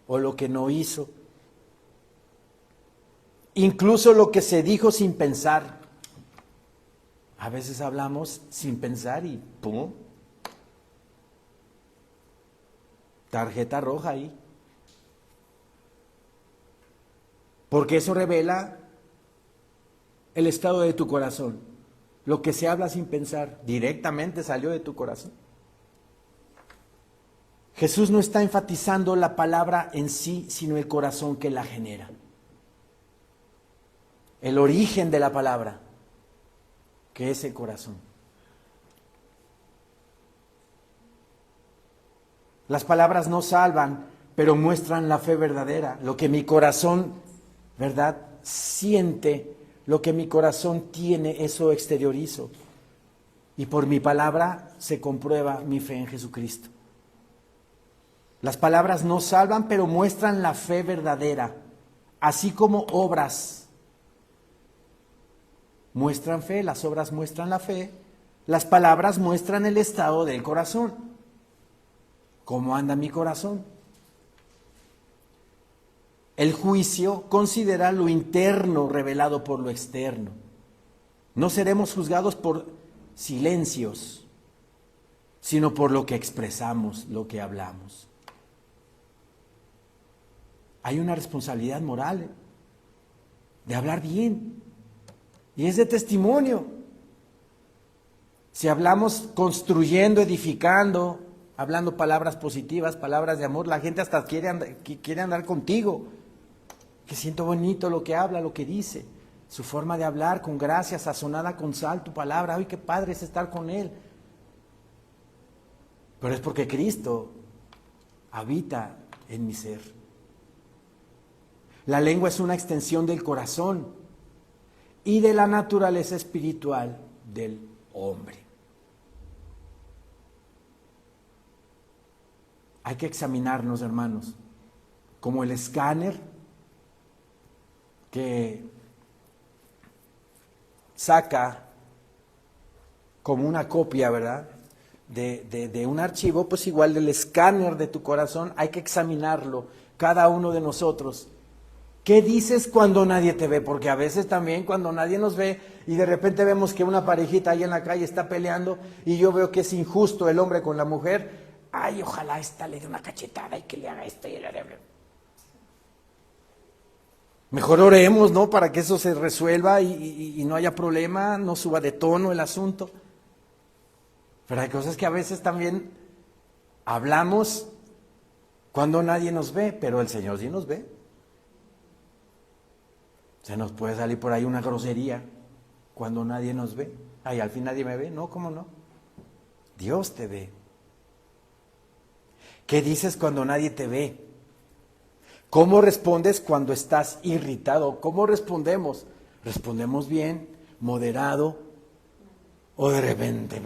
o lo que no hizo. Incluso lo que se dijo sin pensar. A veces hablamos sin pensar y ¡pum! Tarjeta roja ahí. Porque eso revela el estado de tu corazón. Lo que se habla sin pensar directamente salió de tu corazón. Jesús no está enfatizando la palabra en sí, sino el corazón que la genera. El origen de la palabra, que es el corazón. Las palabras no salvan, pero muestran la fe verdadera. Lo que mi corazón, ¿verdad?, siente, lo que mi corazón tiene, eso exteriorizo. Y por mi palabra se comprueba mi fe en Jesucristo. Las palabras no salvan, pero muestran la fe verdadera, así como obras muestran fe, las obras muestran la fe, las palabras muestran el estado del corazón. ¿Cómo anda mi corazón? El juicio considera lo interno revelado por lo externo. No seremos juzgados por silencios, sino por lo que expresamos, lo que hablamos. Hay una responsabilidad moral de hablar bien. Y es de testimonio. Si hablamos construyendo, edificando, hablando palabras positivas, palabras de amor, la gente hasta quiere andar contigo. Que siento bonito lo que habla, lo que dice. Su forma de hablar con gracia, sazonada con sal, tu palabra. ¡Ay, qué padre es estar con Él! Pero es porque Cristo habita en mi ser. La lengua es una extensión del corazón y de la naturaleza espiritual del hombre. Hay que examinarnos, hermanos, como el escáner que saca como una copia, ¿verdad?, de un archivo, pues igual del escáner de tu corazón, hay que examinarlo, cada uno de nosotros, ¿Qué dices cuando nadie te ve? Porque a veces también cuando nadie nos ve y de repente vemos que una parejita ahí en la calle está peleando y yo veo que es injusto el hombre con la mujer, ay, ojalá esta le dé una cachetada y que le haga esto y le haga... Mejor oremos, ¿no? Para que eso se resuelva y no haya problema, no suba de tono el asunto. Pero hay cosas que a veces también hablamos cuando nadie nos ve, pero el Señor sí nos ve. Se nos puede salir por ahí una grosería cuando nadie nos ve. Ay, al fin nadie me ve. No, ¿cómo no? Dios te ve. ¿Qué dices cuando nadie te ve? ¿Cómo respondes cuando estás irritado? ¿Cómo respondemos? ¿Respondemos bien, moderado o de repente?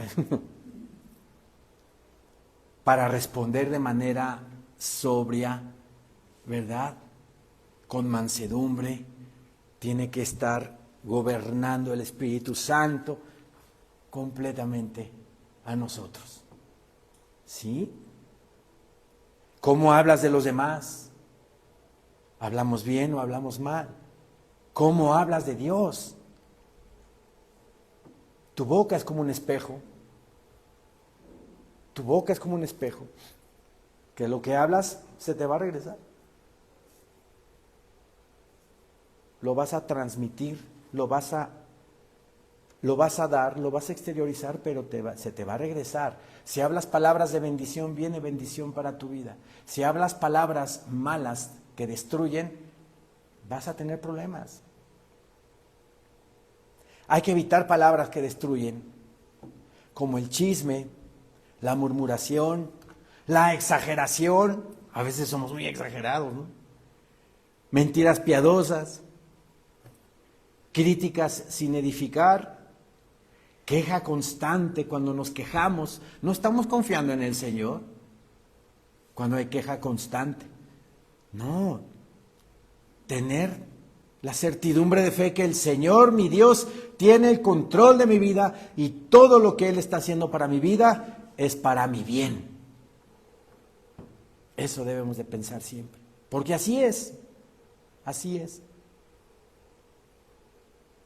Para responder de manera sobria, ¿verdad? Con mansedumbre. Tiene que estar gobernando el Espíritu Santo completamente a nosotros. ¿Sí? ¿Cómo hablas de los demás? ¿Hablamos bien o hablamos mal? ¿Cómo hablas de Dios? Tu boca es como un espejo. Tu boca es como un espejo. Que lo que hablas se te va a regresar. Lo vas a transmitir, lo vas a dar, lo vas a exteriorizar, pero se te va a regresar. Si hablas palabras de bendición, viene bendición para tu vida. Si hablas palabras malas que destruyen, vas a tener problemas. Hay que evitar palabras que destruyen, como el chisme, la murmuración, la exageración. A veces somos muy exagerados, ¿no? Mentiras piadosas, críticas sin edificar, queja constante cuando nos quejamos. No estamos confiando en el Señor cuando hay queja constante. No, tener la certidumbre de fe que el Señor, mi Dios, tiene el control de mi vida y todo lo que Él está haciendo para mi vida es para mi bien. Eso debemos de pensar siempre, porque así es, así es.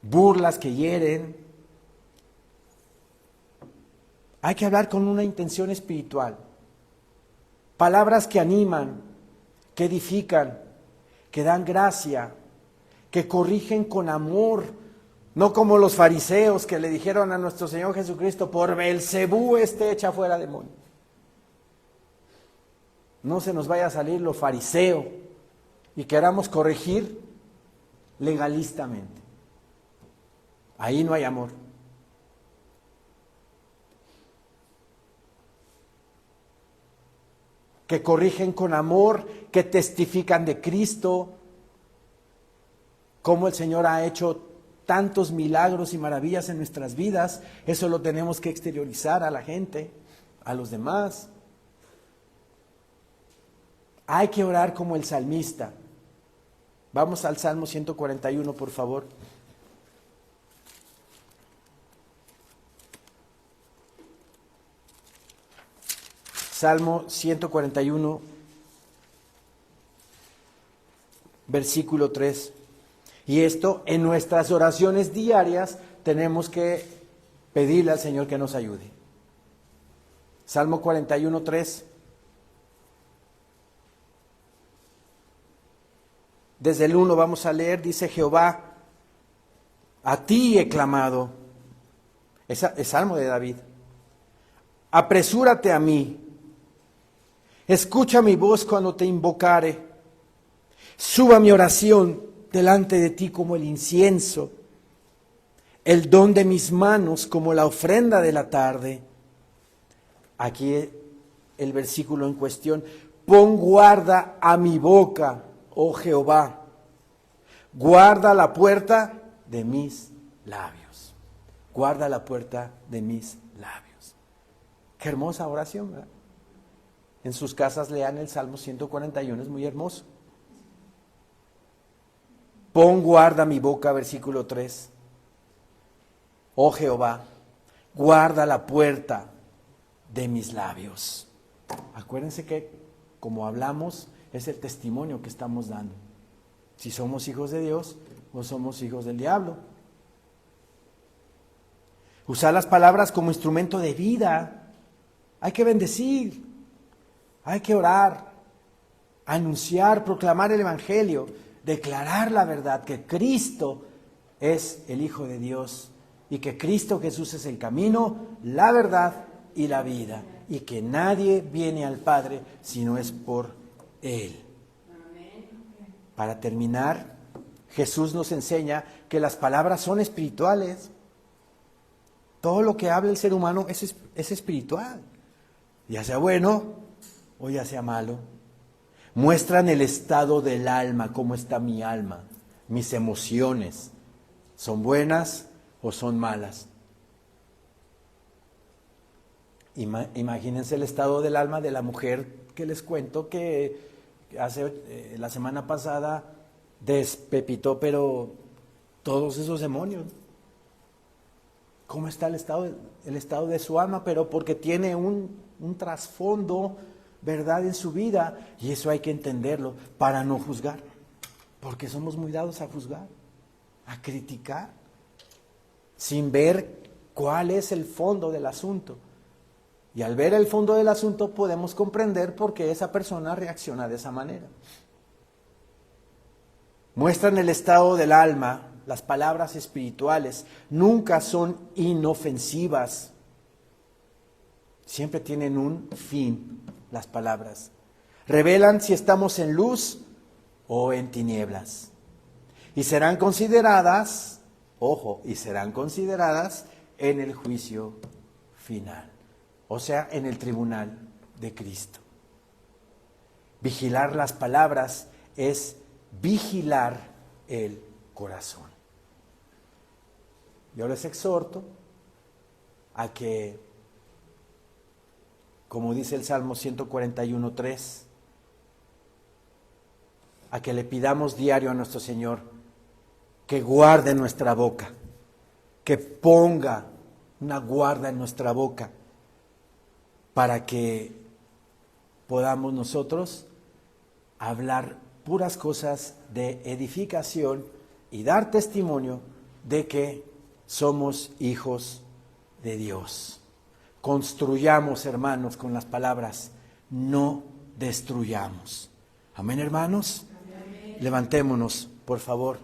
Burlas que hieren. Hay que hablar con una intención espiritual. Palabras que animan, que edifican, que dan gracia, que corrigen con amor, no como los fariseos que le dijeron a nuestro Señor Jesucristo, por Belcebú echa fuera demonios. No se nos vaya a salir lo fariseo y queramos corregir legalistamente. Ahí no hay amor. Que corrigen con amor, que testifican de Cristo, cómo el Señor ha hecho tantos milagros y maravillas en nuestras vidas. Eso lo tenemos que exteriorizar a la gente, a los demás. Hay que orar como el salmista. Vamos al Salmo 141, por favor. Salmo 141, versículo 3. Y esto en nuestras oraciones diarias tenemos que pedirle al Señor que nos ayude. Salmo 41, 3. Desde el 1 vamos a leer, dice Jehová, a ti he clamado. Es Salmo de David. Apresúrate a mí. Escucha mi voz cuando te invocare. Suba mi oración delante de ti como el incienso, el don de mis manos como la ofrenda de la tarde. Aquí el versículo en cuestión. Pon guarda a mi boca, oh Jehová. Guarda la puerta de mis labios. Guarda la puerta de mis labios. Qué hermosa oración, ¿verdad? En sus casas lean el Salmo 141, es muy hermoso. Pon guarda mi boca, versículo 3. Oh Jehová, guarda la puerta de mis labios. Acuérdense que como hablamos es el testimonio que estamos dando. si somos hijos de Dios o somos hijos del diablo. Usar las palabras como instrumento de vida. Hay que bendecir, hay que orar, anunciar, proclamar el Evangelio, declarar la verdad, que Cristo es el Hijo de Dios y que Cristo Jesús es el camino, la verdad y la vida, y que nadie viene al Padre si no es por Él. Para terminar, Jesús nos enseña que las palabras son espirituales. Todo lo que habla el ser humano es espiritual, ya sea bueno o ya sea malo. Muestran el estado del alma, cómo está mi alma, mis emociones, ¿son buenas o son malas? Imagínense el estado del alma de la mujer que les cuento que hace la semana pasada despepitó, pero todos esos demonios. ¿Cómo está el estado de su alma? Pero porque tiene un trasfondo, verdad, en su vida, y eso hay que entenderlo para no juzgar, porque somos muy dados a juzgar, a criticar, sin ver cuál es el fondo del asunto. Y al ver el fondo del asunto podemos comprender por qué esa persona reacciona de esa manera. Muestran el estado del alma. Las palabras espirituales nunca son inofensivas. Siempre tienen un fin las palabras. Revelan si estamos en luz o en tinieblas. Y serán consideradas, ojo, y serán consideradas en el juicio final. O sea, en el tribunal de Cristo. Vigilar las palabras es vigilar el corazón. Yo les exhorto a que, como dice el Salmo 141:3, a que le pidamos diario a nuestro Señor que guarde nuestra boca, que ponga una guarda en nuestra boca, para que podamos nosotros hablar puras cosas de edificación y dar testimonio de que somos hijos de Dios. Construyamos, hermanos, con las palabras, no destruyamos. Amén, hermanos. Amén. Levantémonos, por favor.